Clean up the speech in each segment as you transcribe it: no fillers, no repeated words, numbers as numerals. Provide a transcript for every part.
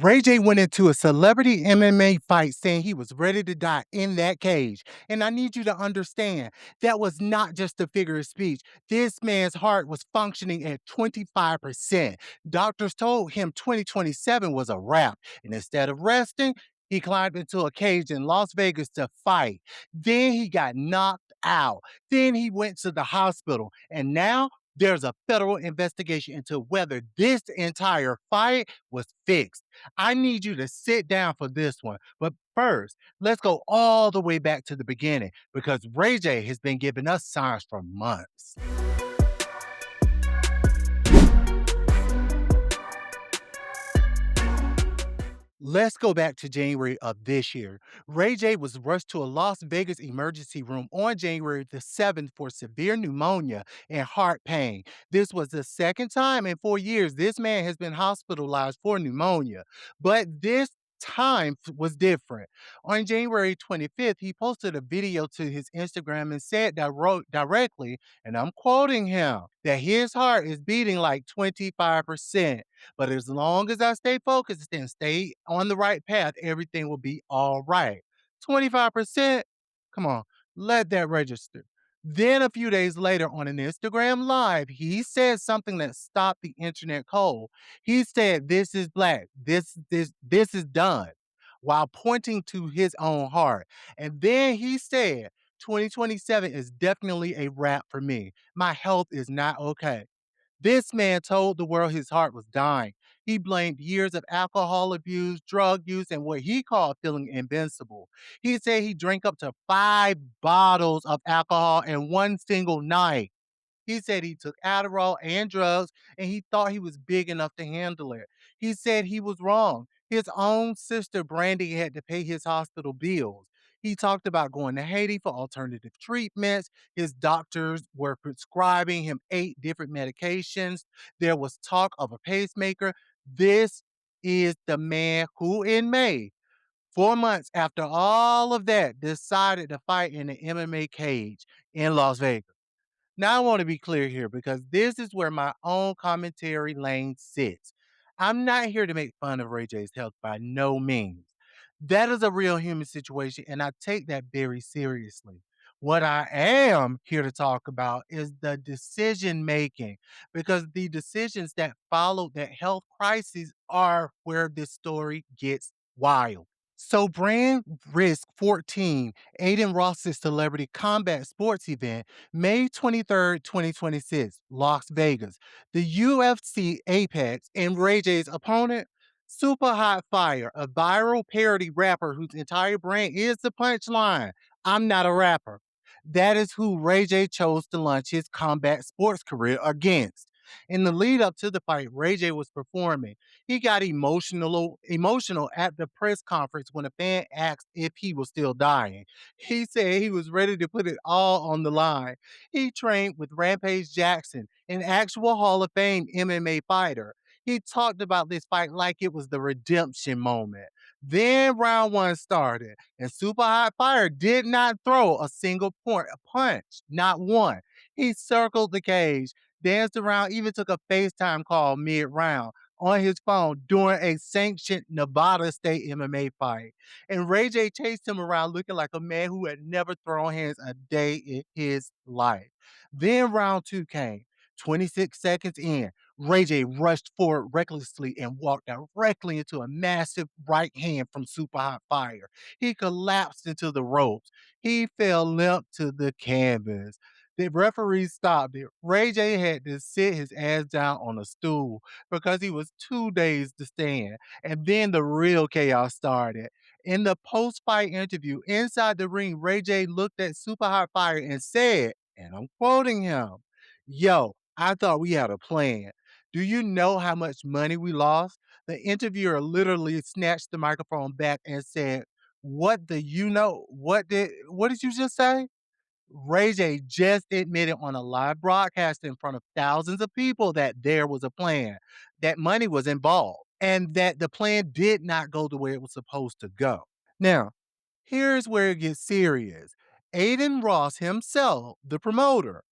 Ray J went into a celebrity MMA fight saying he was ready to die in that cage. And I need you to understand that was not just a figure of speech. This man's heart was functioning at 25%. Doctors told him 2027 was a wrap. And instead of resting, he climbed into a cage in Las Vegas to fight. Then he got knocked out. Then he went to the hospital. And now there's a federal investigation into whether this entire fight was fixed. I need you to sit down for this one. But first, let's go all the way back to the beginning because Ray J has been giving us signs for months. Let's go back to January of this year. Ray J was rushed to a Las Vegas emergency room on January the 7th for severe pneumonia and heart pain. This was the second time in 4 years this man has been hospitalized for pneumonia. But this time was different. On January 25th, he posted a video to his Instagram and said directly, and I'm quoting him, that his heart is beating like 25%. But as long as I stay focused and stay on the right path, everything will be all right. 25%? Come on, let that register. Then a few days later on an Instagram live, he said something that stopped the internet cold. He said, "This is black. This is done," while pointing to his own heart. And then he said, 2027 is definitely a wrap for me. My health is not okay. This man told the world his heart was dying. He blamed years of alcohol abuse, drug use, and what he called feeling invincible. He said he drank up to 5 bottles of alcohol in one single night. He said he took Adderall and drugs and he thought he was big enough to handle it. He said he was wrong. His own sister, Brandy, had to pay his hospital bills. He talked about going to Haiti for alternative treatments. His doctors were prescribing him 8 different medications. There was talk of a pacemaker. This is the man who, in May, 4 months after all of that, decided to fight in an MMA cage in Las Vegas. Now, I want to be clear here because this is where my own commentary lane sits. I'm not here to make fun of Ray J's health by no means. That is a real human situation, and I take that very seriously. What I am here to talk about is the decision making, because the decisions that followed that health crisis are where this story gets wild. So, Brand Risk 14, Aiden Ross's celebrity combat sports event, May 23rd, 2026, Las Vegas. The UFC Apex and Ray J's opponent, Super Hot Fire, a viral parody rapper whose entire brand is the punchline. I'm not a rapper. That is who Ray J chose to launch his combat sports career against. In the lead up to the fight, Ray J was performing. He got emotional at the press conference when a fan asked if he was still dying. He said he was ready to put it all on the line. He trained with Rampage Jackson, an actual Hall of Fame MMA fighter. He talked about this fight like it was the redemption moment. Then round one started, and Super Hot Fire did not throw a single a punch, not one. He circled the cage, danced around, even took a FaceTime call mid-round on his phone during a sanctioned Nevada State MMA fight. And Ray J chased him around looking like a man who had never thrown hands a day in his life. Then round two came. 26 seconds in, Ray J rushed forward recklessly and walked directly into a massive right hand from Super Hot Fire. He collapsed into the ropes. He fell limp to the canvas. The referee stopped it. Ray J had to sit his ass down on a stool because he was too dazed to stand. And then the real chaos started. In the post fight interview inside the ring, Ray J looked at Super Hot Fire and said, and I'm quoting him, "Yo, I thought we had a plan. Do you know how much money we lost?" The interviewer literally snatched the microphone back and said, "What the you know? What did you just say?" Ray J just admitted on a live broadcast in front of thousands of people that there was a plan, that money was involved, and that the plan did not go the way it was supposed to go. Now, here's where it gets serious. Aiden Ross himself, the promoter,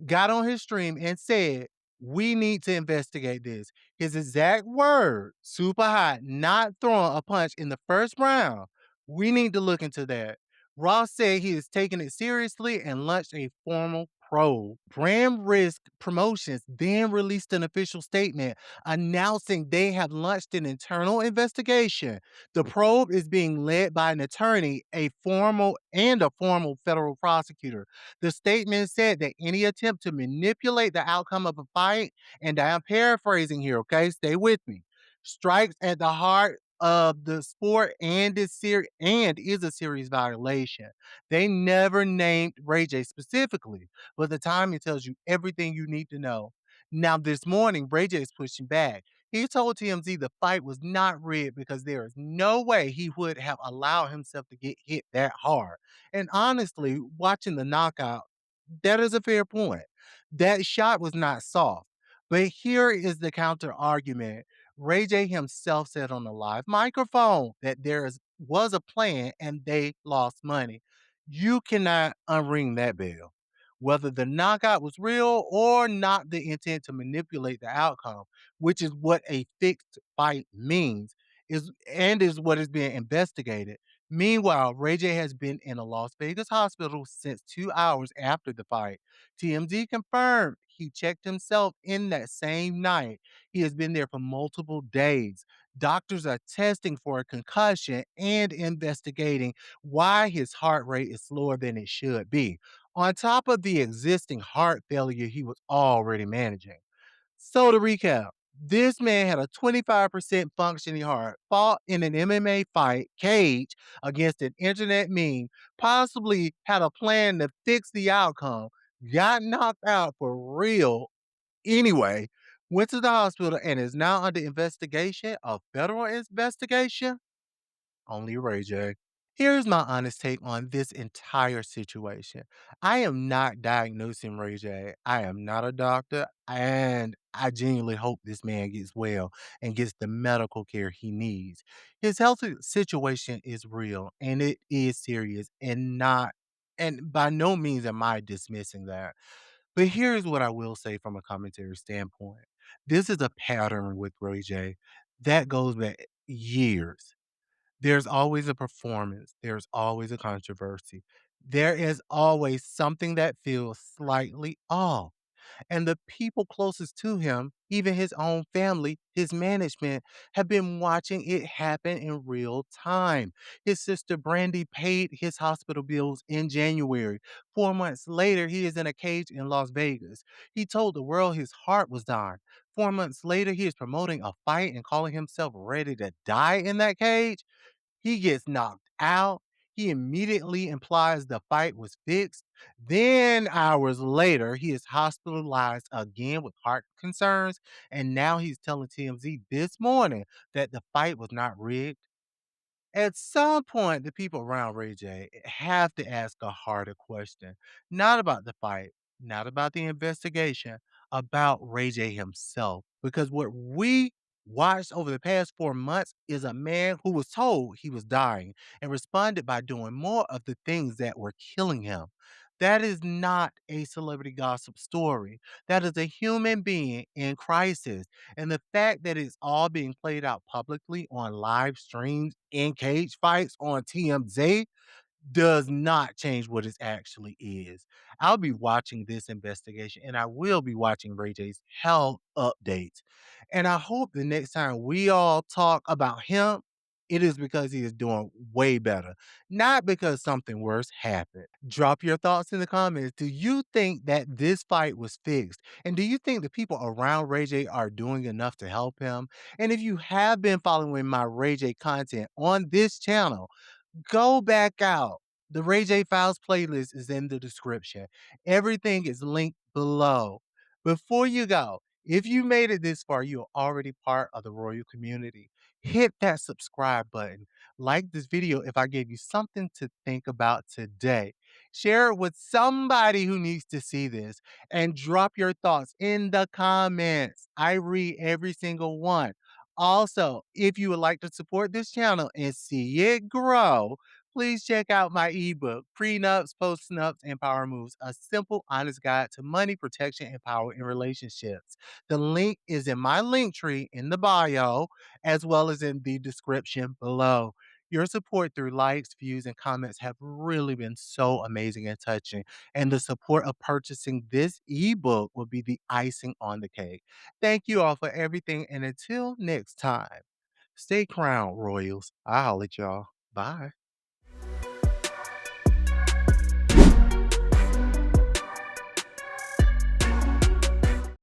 got on his stream and said, We need to investigate this. His exact word, super hot, not throwing a punch in the first round. We need to look into that. Ross said he is taking it seriously and launched a formal probe. Brand Risk Promotions then released an official statement announcing they have launched an internal investigation. The probe is being led by an attorney, a formal federal prosecutor. The statement said that any attempt to manipulate the outcome of a fight, and I'm paraphrasing here, okay? Stay with me. Strikes at the heart of the sport and is a serious violation. They never named Ray J specifically, but the timing tells you everything you need to know. Now, this morning, Ray J is pushing back. He told TMZ the fight was not rigged because there is no way he would have allowed himself to get hit that hard. And honestly, watching the knockout, that is a fair point. That shot was not soft. But here is the counter argument. Ray J himself said on the live microphone that was a plan and they lost money. You cannot unring that bell. Whether the knockout was real or not the intent to manipulate the outcome, which is what a fixed fight means, is what is being investigated. Meanwhile, Ray J has been in a Las Vegas hospital since 2 hours after the fight. TMZ confirmed he checked himself in that same night. He has been there for multiple days. Doctors are testing for a concussion and investigating why his heart rate is slower than it should be, on top of the existing heart failure he was already managing. So to recap, this man had a 25% functioning heart, fought in an MMA fight cage against an internet meme, possibly had a plan to fix the outcome, got knocked out for real anyway, went to the hospital and is now under investigation, a federal investigation. Only Ray J. Here's my honest take on this entire situation. I am not diagnosing Ray J. I am not a doctor, and I genuinely hope this man gets well and gets the medical care he needs. His health situation is real and it is serious and by no means am I dismissing that. But here's what I will say from a commentary standpoint. This is a pattern with Ray J that goes back years. There's always a performance, there's always a controversy. There is always something that feels slightly off. And the people closest to him, even his own family, his management, have been watching it happen in real time. His sister Brandy paid his hospital bills in January. 4 months later, he is in a cage in Las Vegas. He told the world his heart was dying. 4 months later, he is promoting a fight and calling himself ready to die in that cage. He gets knocked out. He immediately implies the fight was fixed. Then, hours later, he is hospitalized again with heart concerns. And now he's telling TMZ this morning that the fight was not rigged. At some point, the people around Ray J have to ask a harder question, not about the fight, not about the investigation, about Ray J himself. Because what we watched over the past 4 months is a man who was told he was dying and responded by doing more of the things that were killing him. That is not a celebrity gossip story. That is a human being in crisis. And the fact that it's all being played out publicly on live streams in cage fights on TMZ does not change what it actually is. I'll be watching this investigation and I will be watching Ray J's health updates. And I hope the next time we all talk about him, it is because he is doing way better, not because something worse happened. Drop your thoughts in the comments. Do you think that this fight was fixed? And do you think the people around Ray J are doing enough to help him? And if you have been following my Ray J content on this channel, go back out. The Ray J Files playlist is in the description. Everything is linked below. Before you go, if you made it this far, you are already part of the Royal community. Hit that subscribe button. Like this video if I gave you something to think about today. Share it with somebody who needs to see this. And drop your thoughts in the comments. I read every single one. Also, if you would like to support this channel and see it grow, please check out my ebook, Prenups, Postnups, and Power Moves, a simple, honest guide to money protection and power in relationships. The link is in my link tree in the bio, as well as in the description below. Your support through likes, views, and comments have really been so amazing and touching. And the support of purchasing this ebook will be the icing on the cake. Thank you all for everything. And until next time, stay crowned, Royals. I'll holler at y'all. Bye.